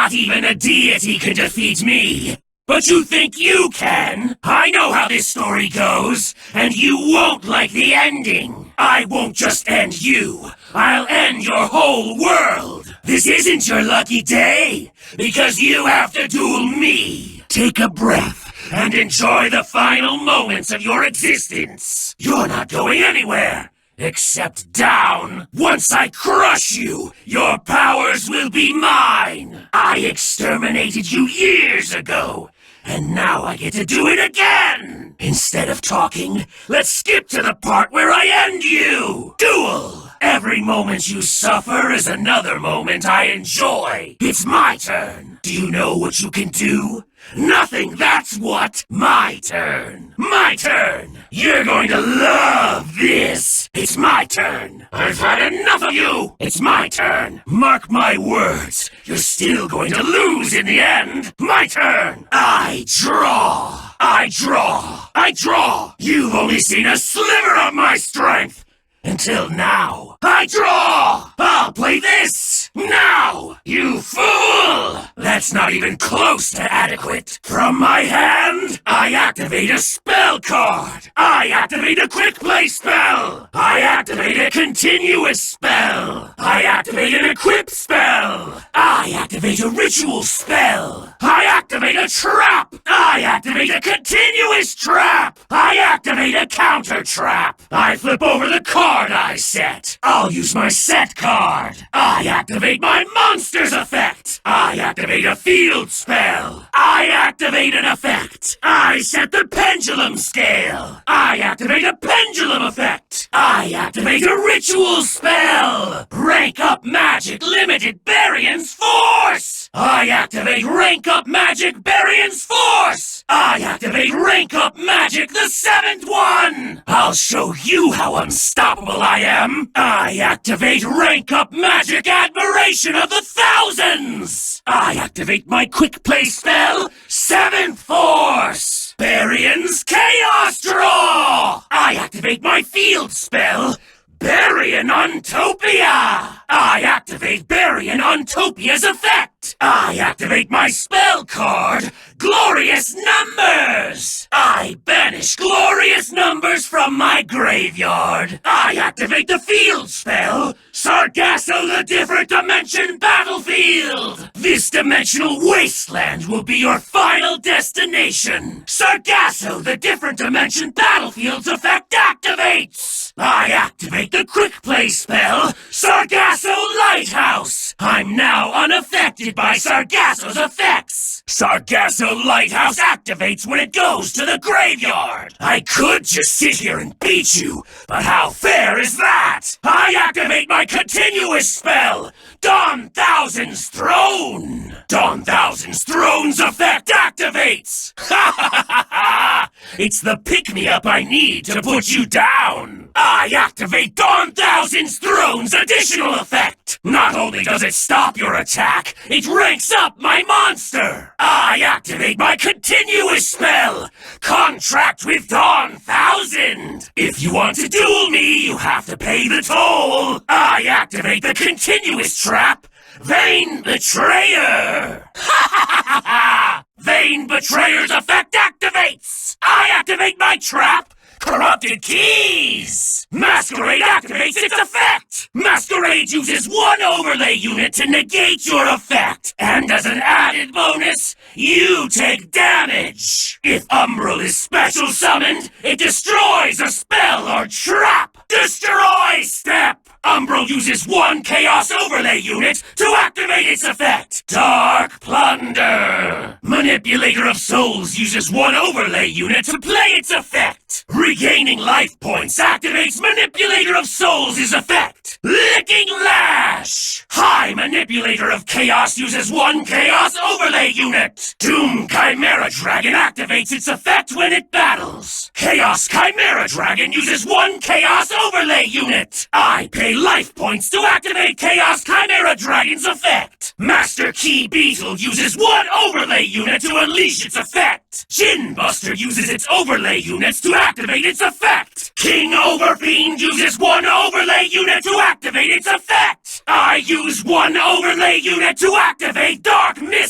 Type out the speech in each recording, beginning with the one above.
Not even a deity can defeat me. But you think you can? I know how this story goes, and you won't like the ending. I won't just end you. I'll end your whole world. This isn't your lucky day, because you have to duel me. Take a breath and enjoy the final moments of your existence. You're not going anywhere. Except down. Once I crush you, your powers will be mine. I exterminated you years ago, and now I get to do it again. Instead of talking, let's skip to the part where I end you. Duel. Every moment you suffer is another moment I enjoy. It's my turn. Do you know what you can do? Nothing, that's what. My turn. My turn. You're going to love this. It's my turn. I've had enough of you. It's my turn. Mark my words. You're still going to lose in the end. My turn. I draw. I draw. I draw. You've only seen a sliver of my strength. Until now. I draw! I'll play this! Now! You fool! That's not even close to adequate. From my hand, I activate a spell card. I activate a quick play spell. I activate a continuous spell. I activate an equip spell. I activate a ritual spell. I activate a trap. I activate a continuous trap. I activate a counter trap. I flip over the card I set. I'll use my set card. I activate my monster's effect. I activate a field spell. I activate an effect. I set the pendulum scale. I activate a pendulum effect. I activate a ritual spell. Rank up magic limited Barian's force. I activate rank up magic Barian's force. I activate rank up magic the 7th one. I'll show you how unstoppable I am. I activate rank up magic admiration of the thousands. I activate my quick play spell 7th force. Barian's chaos draw. I activate my field spell Barian Untopia! I activate Barian Untopia's effect! I activate my spell card, Glorious Numbers! I banish Glorious Numbers from my graveyard! I activate the field spell, Sargasso the Different Dimension Battlefield! This dimensional wasteland will be your final destination! Sargasso the Different Dimension Battlefield's effect activates! I activate the quick play spell, Sargasso Lighthouse! I'm now unaffected by Sargasso's effects! Sargasso Lighthouse activates when it goes to the graveyard! I could just sit here and beat you, but how fair is that? I activate my continuous spell, Dawn Thousand's Throne! Dawn Thousand's Throne's effect activates! Ha ha ha ha! It's the pick-me-up I need to put you down! I activate Dawn Thousand's Throne's additional effect! Not only does it stop your attack, it ranks up my monster! I activate my continuous spell, Contract with Dawn Thousand! If you want to duel me, you have to pay the toll! I activate the continuous trap, Vain Betrayer! Ha ha ha ha ha! Vain Betrayer's effect activates! I activate my trap, Corrupted Keys! Masquerade activates its effect! Masquerade uses one overlay unit to negate your effect! And as an added bonus, you take damage! If Umbral is special summoned, it destroys a spell or trap! Destroy step! Umbral uses one Chaos Overlay unit to activate its effect! Dark Plunder! Manipulator of Souls uses one overlay unit to play its effect! Regaining life points activates Manipulator of Souls' effect! Licking Lash! High Manipulator of Chaos uses one Chaos Overlay unit! Doom Chimera Dragon activates its effect when it battles! Chaos Chimera Dragon uses one Chaos Overlay unit! I pay life points to activate Chaos Chimera Dragon's effect! Master Key Beetle uses one overlay unit to unleash its effect! Jin Buster uses its overlay units to activate its effect! King Overfiend uses one overlay unit to activate its effect! I use one overlay unit to activate Dark Mist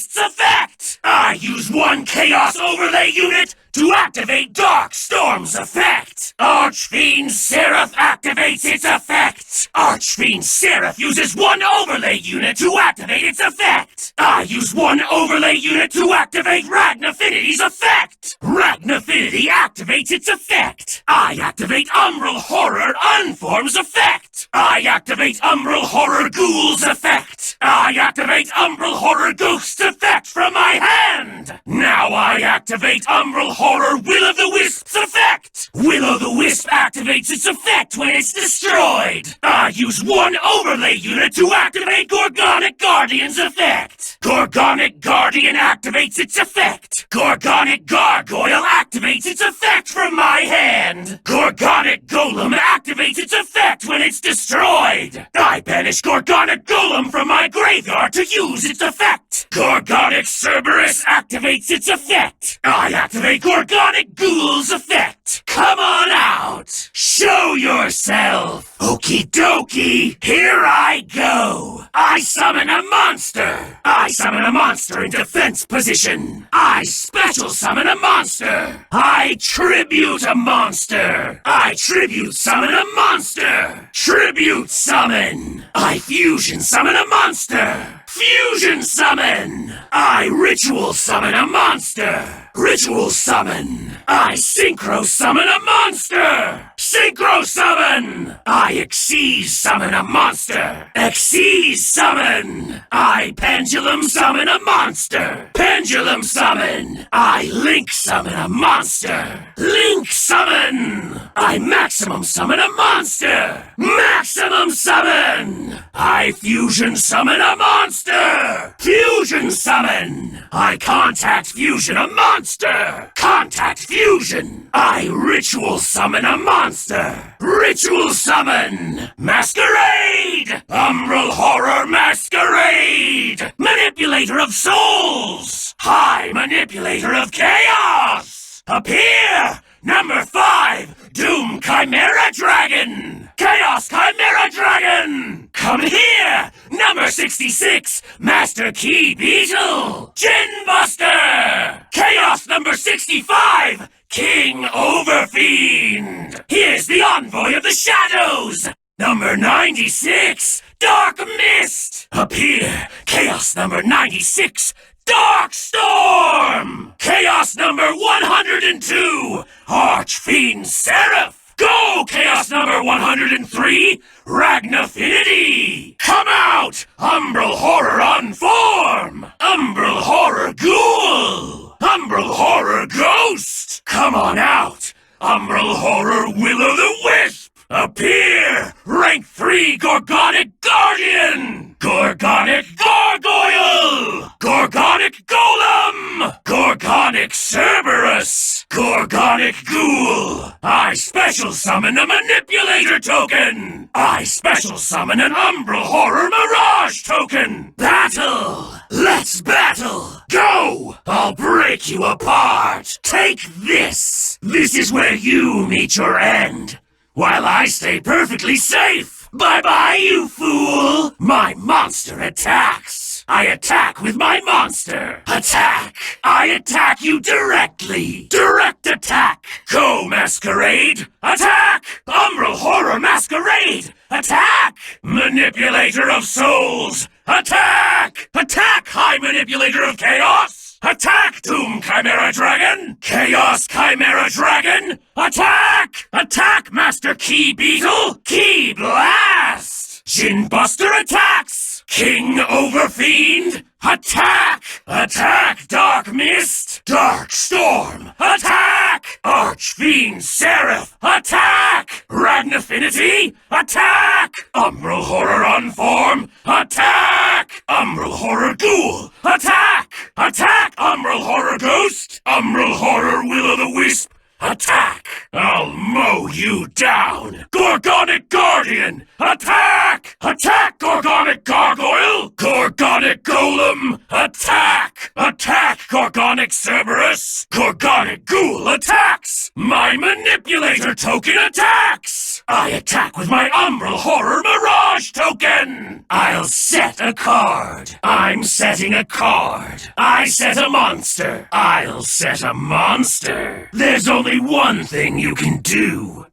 one Chaos Overlay unit to activate Dark Storm's effect. Archfiend Seraph activates its effect. Archfiend Seraph uses one overlay unit to activate its effect. I use one overlay unit to activate Ragnafinity's effect. Ragnaffinity activates its effect. I activate Umbral Horror Unform's effect. I activate Umbral Horror Ghoul's effect. I activate Umbral Horror Ghost's effect from my hand. Now I activate Umbral Horror Will-o'-the-Wisp's effect. Will-o'-the-Wisp activates its effect when it's destroyed. I use one overlay unit to activate Gorgonic Guardian's effect. Gorgonic Guardian activates its effect. Gorgonic Gargoyle activates its effect from my hand. Gorgonic Golem activates its effect when it's destroyed. I banish Gorgonic Golem from my graveyard to use its effect. Gorgonic Cerberus activates its effect. I activate Gorgonic Ghoul's effect. Come on out. Show yourself. Okie dokie, here I go. I summon a monster. I summon a monster in defense position. I special summon a monster. I tribute a monster. I tribute summon a monster. Tribute summon. I fusion summon a monster. Fusion summon. I ritual summon a monster. Ritual summon. I synchro summon a monster. Synchro summon. I Xyz summon a monster. Xyz summon. I pendulum summon a monster. Pendulum summon. I link summon a monster. Link summon. I maximum summon a monster. Maximum summon. I fusion summon a monster. Fusion summon. I contact fusion a monster. Contact fusion. I ritual summon a monster. Ritual summon. Masquerade. Umbral Horror Masquerade. Manipulator of souls. High Manipulator of chaos. Appear. Number 5, Doom Chimera Dragon! Chaos Chimera Dragon! Come here! Number 66, Master Key Beetle! Gin Buster! Chaos number 65, King Overfiend! Here's the Envoy of the Shadows! Number 96, Dark Mist! Appear! Chaos number 96, Dark Storm! Chaos number 102, Archfiend Seraph! Go, Chaos number 103, Ragnaffinity! Come out, Umbral Horror Unform! Umbral Horror Ghoul! Umbral Horror Ghost! Come on out, Umbral Horror Will-o'-the-Wisp! Appear! Rank 3 Gorgonic Guardian! Gorgonic Gargoyle! Gorgonic Golem! Gorgonic Cerberus! Gorgonic Ghoul! I special summon a Manipulator token! I special summon an Umbral Horror Mirage token! Battle! Let's battle! Go! I'll break you apart! Take this! This is where you meet your end! While I stay perfectly safe! Bye-bye, you fool! My monster attacks! I attack with my monster! Attack! I attack you directly! Direct attack! Go, Masquerade! Attack! Umbral Horror Masquerade! Attack! Manipulator of Souls! Attack! Attack, High Manipulator of Chaos! Attack, Doom Chimera Dragon! Chaos Chimera Dragon! Attack! Attack, Master Key Beetle! Key Blast! Gin Buster attacks! King Overfiend! Attack! Attack, Dark Mist! Dark Storm! Attack! Archfiend Seraph! Attack! Ragnaffinity! Attack! Umbral Horror Unform! Attack! Umbral Horror Ghoul! Attack! Attack, Umbral Horror Ghost! Umbral Horror Will-o'-the-Wisp! Attack! I'll mow you down! Gorgonic Guardian! Attack! Attack, Gorgonic Gargoyle! Gorgonic Golem! Attack! Attack, Gorgonic Cerberus! Gorgonic Ghoul attacks! My Manipulator token attacks! I attack with my Umbral Horror Mirage token! I'll set a card. I'm setting a card. I set a monster. I'll set a monster. There's only one thing you can do.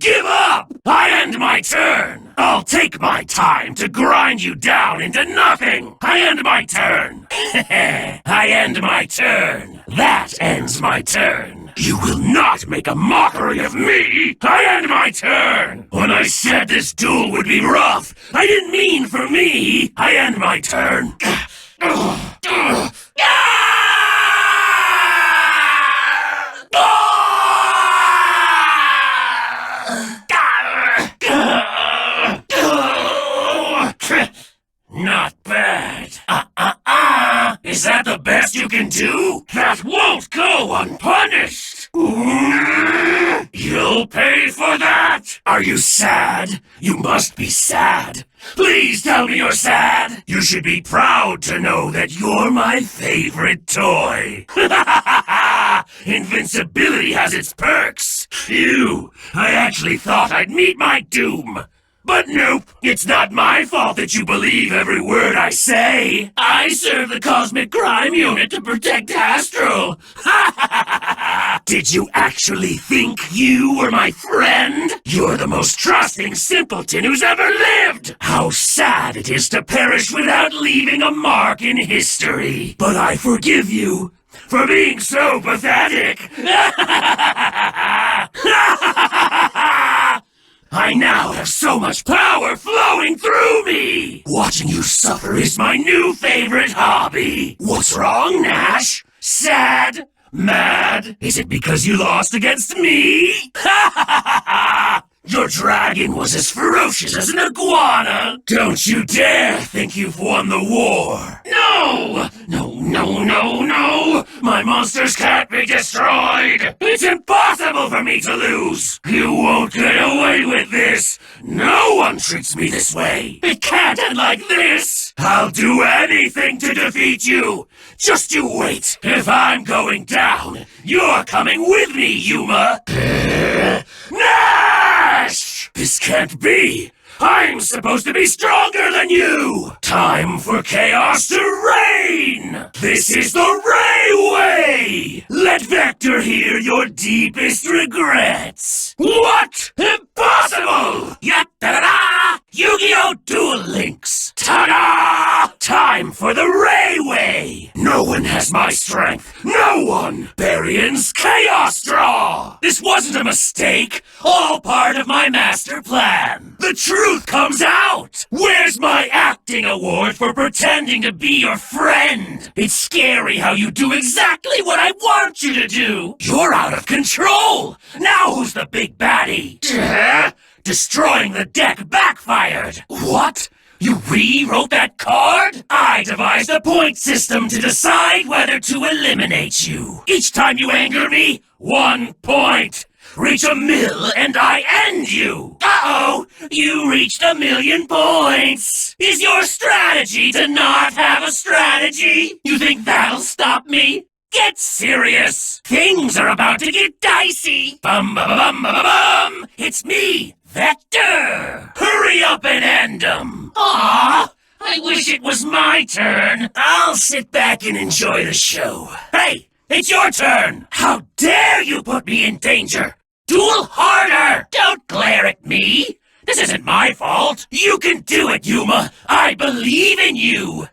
Give up! I end my turn! I'll take my time to grind you down into nothing! I end my turn! I end my turn! That ends my turn! You will not make a mockery of me! I end my turn! When I said this duel would be rough, I didn't mean for me! I end my turn! Not bad. Is that the best you can do? That won't go unpunished. You'll pay for that. Are you sad? You must be sad. Please tell me you're sad. You should be proud to know that you're my favorite toy. Invincibility has its perks. Phew, I actually thought I'd meet my doom. But nope, it's not my fault that you believe every word I say. I serve the Cosmic Crime Unit to protect Astral. Did you actually think you were my friend? You're the most trusting simpleton who's ever lived. How sad it is to perish without leaving a mark in history. But I forgive you for being so pathetic. I now have so much power flowing through me! Watching you suffer is my new favorite hobby. What's wrong, Nash? Sad? Mad? Is it because you lost against me? Your dragon was as ferocious as an iguana! Don't you dare think you've won the war! No! No! My monsters can't be destroyed! It's impossible for me to lose! You won't get away with this! No one treats me this way! It can't end like this! I'll do anything to defeat you! Just you wait! If I'm going down, you're coming with me, Yuma! Nash! This can't be! I'm supposed to be stronger than you! Time for chaos to reign! This is the Ray Way! Let Vector hear your deepest regrets! What? Impossible! Ya-da-da-da! Yu-Gi-Oh! Duel Links! Ta-da! Time for the Ray Way! No one has my strength! No one! Barian's Chaos Draw! This wasn't a mistake! All part of my master plan! The truth comes out! Where's my acting award for pretending to be your friend? It's scary how you do exactly what I want you to do! You're out of control! Now who's the big baddie? Destroying the deck backfired! What? You rewrote that card? I devised a point system to decide whether to eliminate you. Each time you anger me, 1 point. Reach 1,000,000 and I end you. Uh-oh, you reached 1,000,000 points. Is your strategy to not have a strategy? You think that'll stop me? Get serious. Things are about to get dicey. Bum. It's me, Vector. Hurry up and end 'em. Aw, I wish it was my turn. I'll sit back and enjoy the show. Hey, it's your turn. How dare you put me in danger? Duel harder! Don't glare at me! This isn't my fault! You can do it, Yuma! I believe in you!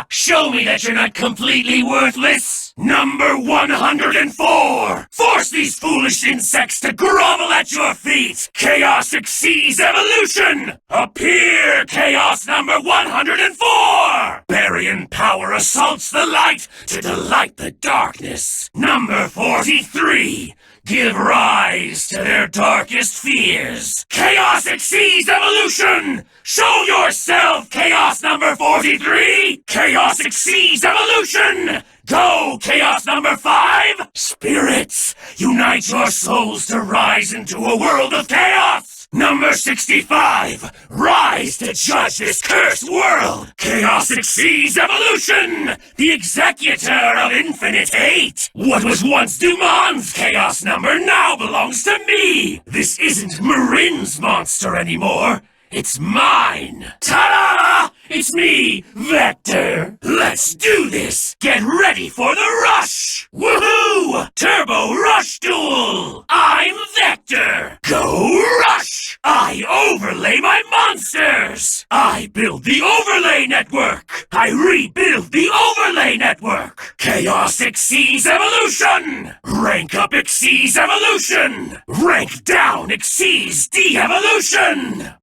Show me that you're not completely worthless! Number 104! Force these foolish insects to grovel at your feet! Chaos exceeds evolution! Appear, Chaos number 104! Barian power assaults the light to delight the darkness. Number 43. Give rise to their darkest fears. Chaos exceeds evolution! Show yourself, Chaos number 43! Chaos exceeds evolution! Go, Chaos number 5! Spirits, unite your souls to rise into a world of chaos! Number 65, rise to judge this cursed world! Chaos exceeds evolution! The executor of infinite hate! What was once Dumon's chaos number now belongs to me! This isn't Marin's monster anymore! It's mine! Ta-da! It's me, Vector! Let's do this! Get ready for the rush! Woohoo! Turbo Rush Duel! I'm Vector! Go Rush! I overlay my monsters! I build the overlay network! I rebuild the overlay network! Chaos exceeds evolution! Rank up exceeds evolution! Rank down exceeds de-evolution!